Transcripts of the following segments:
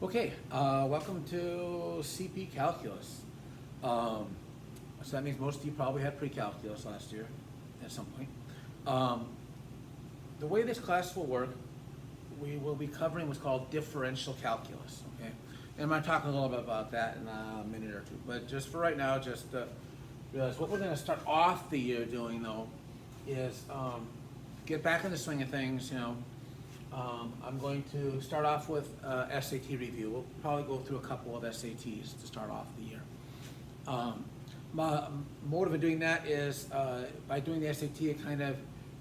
Okay, welcome to CP Calculus. Um, so that means most of you probably had pre-calculus last year at some point. Um, the way this class will work, we will be covering what's called differential calculus, okay? And I'm gonna talk a little bit about that in a minute or two, but just for right now, just realize what we're gonna start off the year doing though is get back in the swing of things, I'm going to start off with SAT review. We'll probably go through a couple of SATs to start off the year. My motive of doing that is by doing the SAT, it kind of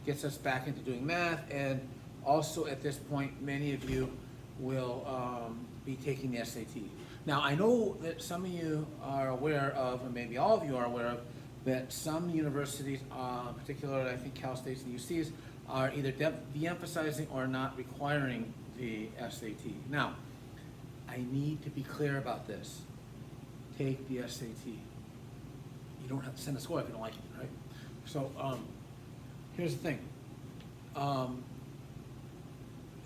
gets us back into doing math, and also at this point, many of you will be taking the SAT. Now, I know that some of you are aware of, or maybe all of you are aware of, that some universities, particularly I think Cal States and UCs, are either de-emphasizing or not requiring the SAT. Now, I need to be clear about this. Take the SAT. You don't have to send a score if you don't like it, right? So here's the thing.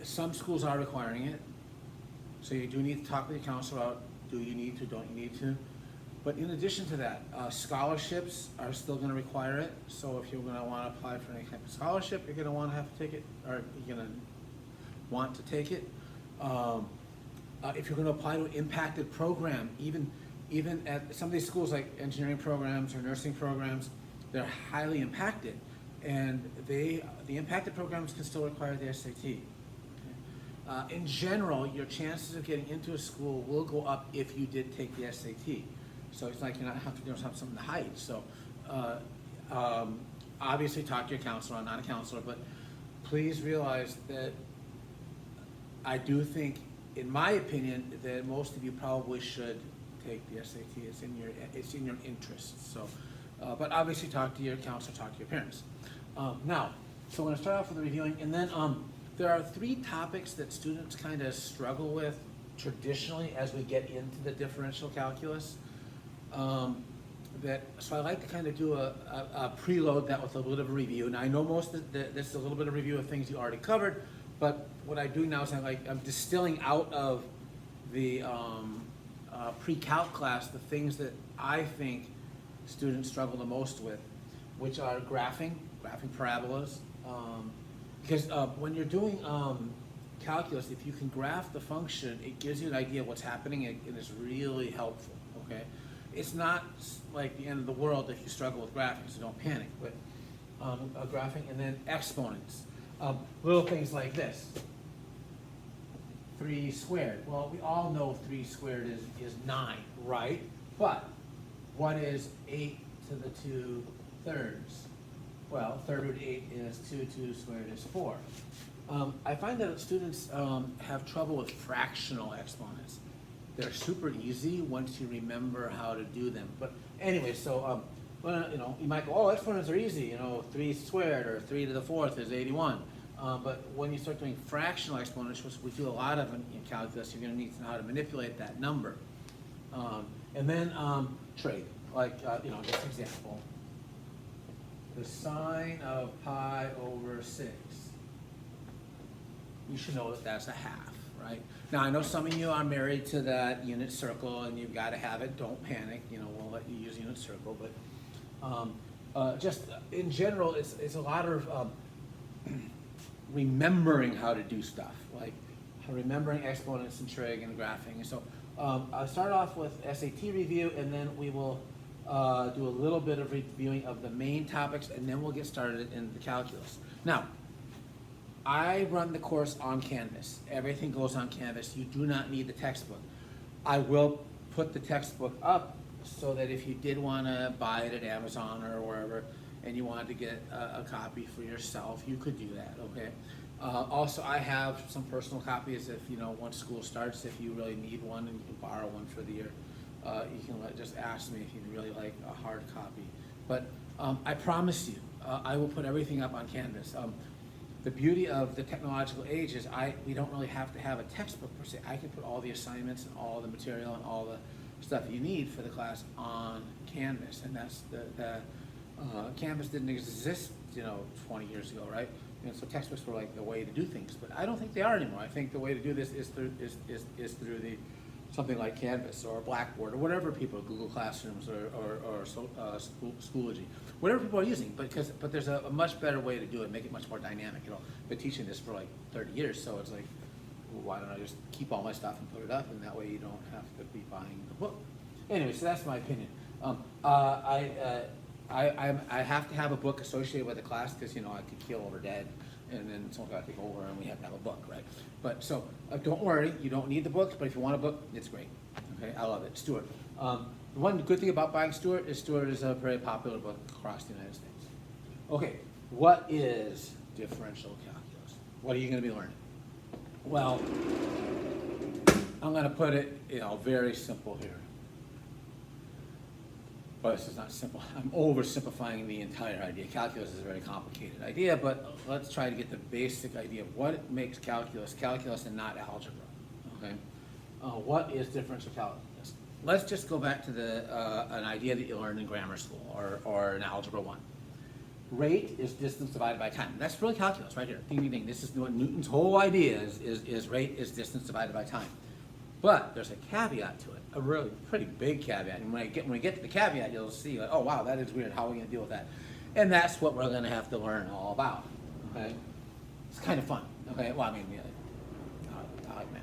Some schools are requiring it, so you do need to talk with your counselor about, do you need to, don't you need to? But in addition to that, scholarships are still gonna require it. So if you're gonna wanna apply for any type of scholarship, you're gonna wanna have to take it, or you're gonna want to take it. If you're gonna apply to an impacted program, even at some of these schools like engineering programs or nursing programs, they're highly impacted. And the impacted programs can still require the SAT. In general, your chances of getting into a school will go up if you did take the SAT. So it's like you don't have something to hide. So obviously talk to your counselor. I'm not a counselor, but please realize that I do think, in my opinion, that most of you probably should take the SAT. It's in your interest. So, but obviously talk to your counselor, talk to your parents. Now, so we're going to start off with the reviewing, and then there are three topics that students kind of struggle with traditionally as we get into the differential calculus. So I like to kind of do a preload that with a little bit of a review. Now I know most of this is a little bit of review of things you already covered, but what I do now is I'm distilling out of the pre-calc class the things that I think students struggle the most with, which are graphing parabolas. Because when you're doing calculus, if you can graph the function, it gives you an idea of what's happening, and it's really helpful, okay? It's not like the end of the world if you struggle with graphing, so don't panic, but graphing, and then exponents. Little things like this. 3 squared. Well, we all know 3 squared is 9, right? But what is 8 to the 2 thirds? Well, third root 8 is 2 squared is 4. I find that students have trouble with fractional exponents. They're super easy once you remember how to do them. But anyway, so you might go, oh, exponents are easy. 3 squared or 3 to the 4th is 81. But when you start doing fractional exponents, which we do a lot of in calculus, you're going to need to know how to manipulate that number. And then trig, like this example. The sine of pi over 6. You should know that that's a half, right? Now, I know some of you are married to that unit circle, and you've got to have it. Don't panic. We'll let you use unit circle. But just in general, it's a lot of remembering how to do stuff, like remembering exponents and trig and graphing. And so I'll start off with SAT review, and then we will do a little bit of reviewing of the main topics, and then we'll get started in the calculus. Now, I run the course on Canvas. Everything goes on Canvas. You do not need the textbook. I will put the textbook up so that if you did want to buy it at Amazon or wherever, and you wanted to get a copy for yourself, you could do that, okay? Also, I have some personal copies if, once school starts, if you really need one and you can borrow one for the year. You can just ask me if you'd really like a hard copy. But I promise you, I will put everything up on Canvas. The beauty of the technological age is we don't really have to have a textbook per se. I can put all the assignments and all the material and all the stuff you need for the class on Canvas. And that's the Canvas didn't exist, 20 years ago, right? And so textbooks were like the way to do things, but I don't think they are anymore. I think the way to do this is through the something like Canvas or Blackboard or whatever people, Google Classrooms or Schoology, whatever people are using. But there's a much better way to do it, make it much more dynamic. You know, I've been teaching this for like 30 years, so it's like, well, why don't I just keep all my stuff and put it up, and that way you don't have to be buying the book. Anyway, so that's my opinion. I have to have a book associated with the class because, you know, I could keel over dead and then someone's got to take over and we have to have a book, right? But so don't worry, you don't need the books, but if you want a book, it's great. Okay, I love it. Stewart. The one good thing about buying Stewart is a very popular book across the United States. Okay, what is differential calculus? What are you going to be learning? Well, I'm going to put it, you know, very simple here. Well, this is not simple. I'm oversimplifying the entire idea. Calculus is a very complicated idea, but let's try to get the basic idea of what makes calculus and not algebra. Okay, what is differential calculus? Let's just go back to an idea that you learned in grammar school or in Algebra 1. Rate is distance divided by time. That's really calculus right here. Ding, ding, ding. This is what Newton's whole idea is rate is distance divided by time. But there's a caveat to it, a really pretty big caveat. And when we get to the caveat, you'll see, like, oh wow, that is weird. How are we going to deal with that? And that's what we're going to have to learn all about. Okay, it's kind of fun. Okay, well, I mean, yeah, I like math.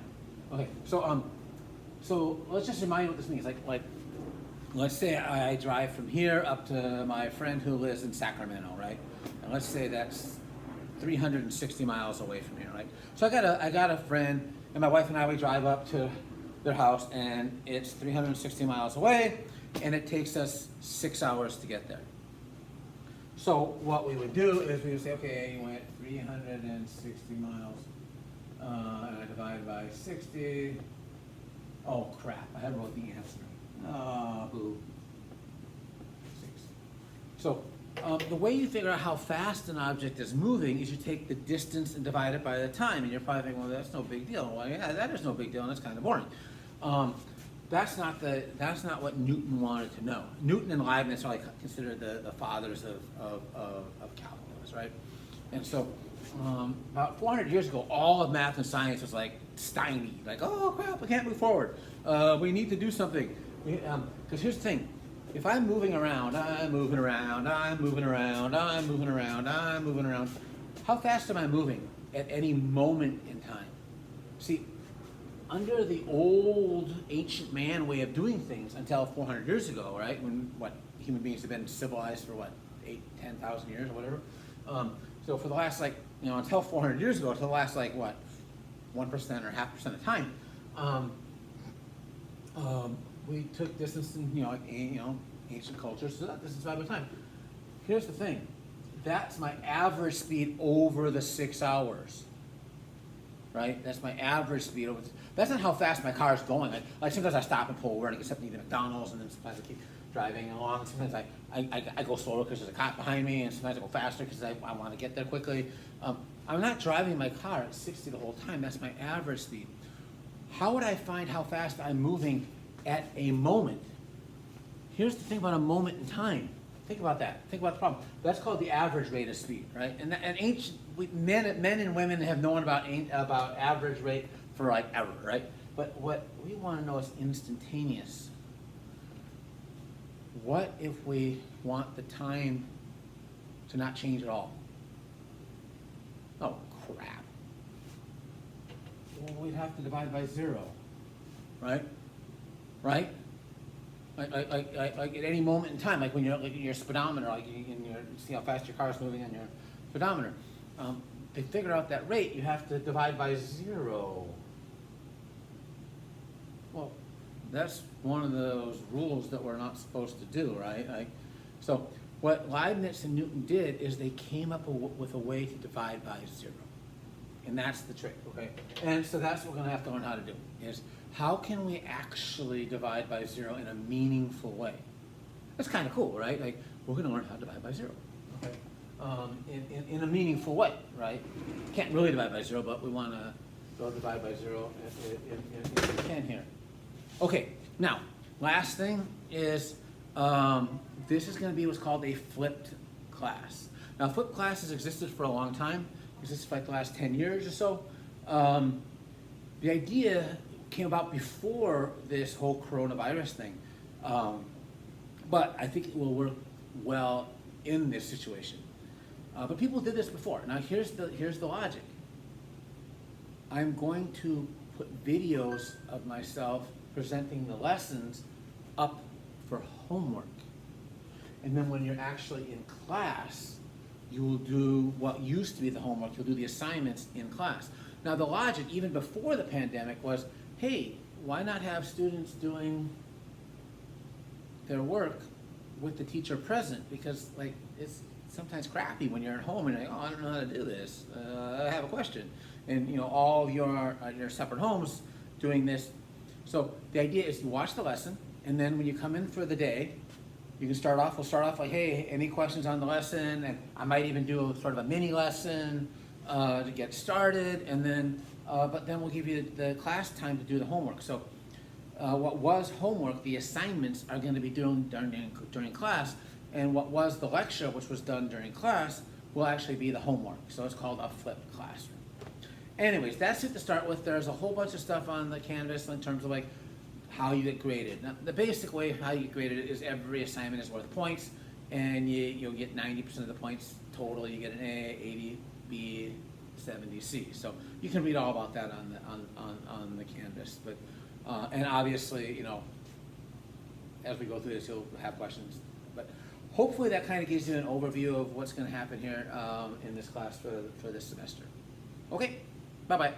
Okay, so let's just remind you what this means. Like, let's say I drive from here up to my friend who lives in Sacramento, right? And let's say that's 360 miles away from here, right? So I got a friend, and my wife and I, we drive up to their house, and it's 360 miles away, and it takes us 6 hours to get there. So what we would do is we would say, okay, you went 360 miles, and I divide by 60. Oh crap, I haven't wrote the answer. Oh, boo. 6. So the way you figure out how fast an object is moving is you take the distance and divide it by the time. And you're probably thinking, well, that's no big deal. Well, yeah, that is no big deal, and that's kind of boring. That's not what Newton wanted to know. Newton and Leibniz are like considered the fathers of calculus, right? And so about 400 years ago, all of math and science was like stymied, like, oh crap, we can't move forward. We need to do something. Because here's the thing. If I'm moving around, I'm moving around, I'm moving around, I'm moving around, I'm moving around, how fast am I moving at any moment in time? See, under the old ancient man way of doing things until 400 years ago, right, when human beings have been civilized for 10,000 years or whatever. So for the last until 400 years ago, until the last 1% or 0.5% of time, we took distance in ancient cultures, so that distance divided by time. Here's the thing, that's my average speed over the 6 hours. Right? That's my average speed over. That's not how fast my car is going. Like sometimes I stop and pull over and I get something to eat at McDonald's, and then sometimes I keep driving along. Sometimes I go slower because there's a cop behind me, and sometimes I go faster because I want to get there quickly. I'm not driving my car at 60 the whole time. That's my average speed. How would I find how fast I'm moving at a moment? Here's the thing about a moment in time. Think about that. Think about the problem. That's called the average rate of speed, right? And ancient men and women have known about average rate for ever, right? But what we want to know is instantaneous. What if we want the time to not change at all? Oh crap! Well, we'd have to divide by 0, right? Right? Like at any moment in time, like when you're your speedometer, you see how fast your car is moving on your speedometer. To figure out that rate, you have to divide by 0. Well, that's one of those rules that we're not supposed to do, right? So what Leibniz and Newton did is they came up with a way to divide by 0. And that's the trick, okay? And so that's what we're gonna have to learn how to do, is how can we actually divide by 0 in a meaningful way? That's kind of cool, right? Like, we're gonna learn how to divide by 0, okay? In a meaningful way, right? Can't really divide by 0, but we wanna go divide by 0 if we can here. Okay, now, last thing is, this is gonna be what's called a flipped class. Now, flipped classes existed for a long time. is this like the last 10 years or so. The idea came about before this whole coronavirus thing, but I think it will work well in this situation. But people did this before. Now here's the logic. I'm going to put videos of myself presenting the lessons up for homework. And then when you're actually in class, you will do what used to be the homework. You'll do the assignments in class. Now the logic, even before the pandemic, was, hey, why not have students doing their work with the teacher present? Because like it's sometimes crappy when you're at home and you're like, oh, I don't know how to do this. I have a question. And all of your separate homes doing this. So the idea is you watch the lesson, and then when you come in for the day, we'll start off like, hey, any questions on the lesson? And I might even do sort of a mini lesson to get started, and then, but then we'll give you the class time to do the homework. So what was homework, the assignments are going to be doing during class, and what was the lecture, which was done during class, will actually be the homework. So it's called a flipped classroom. Anyways, that's it to start with. There's a whole bunch of stuff on the Canvas in terms of like how you get graded. Now, the basic way of how you get graded is every assignment is worth points, and you'll get 90% of the points total. You get an A, 80, B, 70, C. So you can read all about that on the Canvas. But and obviously, as we go through this, you'll have questions. But hopefully that kind of gives you an overview of what's going to happen here in this class for this semester. Okay, bye-bye.